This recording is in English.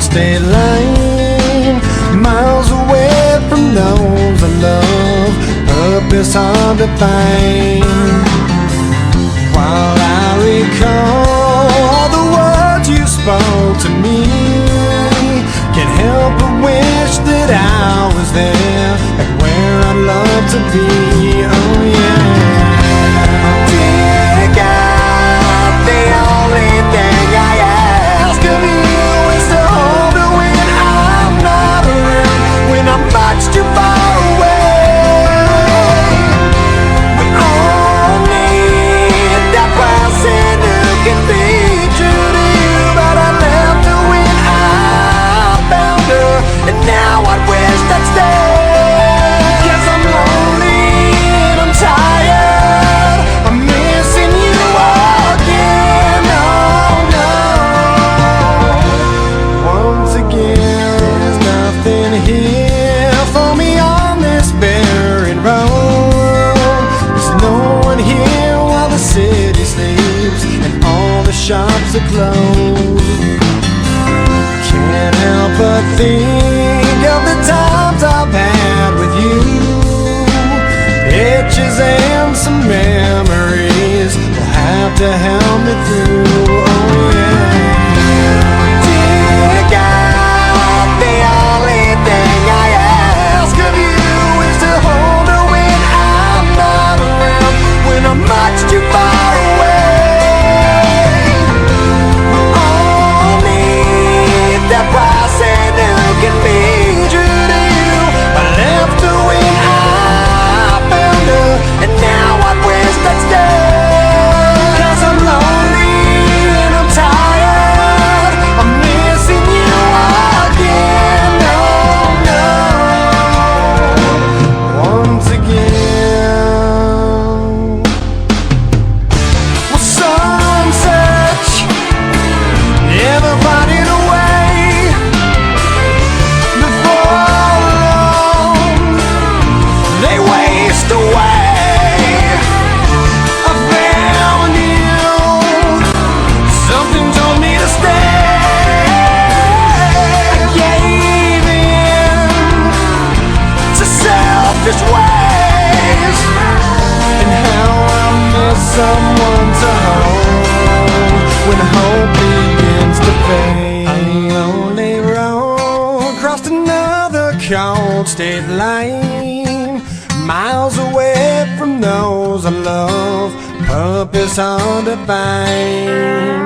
state line, miles away from those I love. Purpose hard to find. While I recall the words you spoke to me, can't help but wish that I was there and where I'd love to be. Oh yeah. Dear God, the only thing I ask of you is to hold her when I'm not around, when I'm much too far away. We all need that person who can be true to you, but I left her when I found her, and now I wish I'd stay. 'Cause I'm lonely and I'm tired, I'm missing you again. Oh no. Once again, there's nothing here for me on this barren road. There's no one here while the city sleeps and all the shops are closed. Can't help but think of the times I've had with you. Pictures and some memories will have to help me through. Oh yeah. Dear God, the only thing I ask of you is to hold her when I'm not around, when I'm much too far away. We all need that person who can be true to you. I left her when I found her, and now I wish I'd stay. 'Cause I'm lonely and I'm tired, I'm missing you again. Oh no. Once again. Well, some search, never finding a way. Before long, they waste away. I found you, something told me to stay. I gave in to selfish ways, and how I miss someone to hold when hope begins to fade. A lonely road crossed another cold state line, miles away from those I love. Purpose hard to find.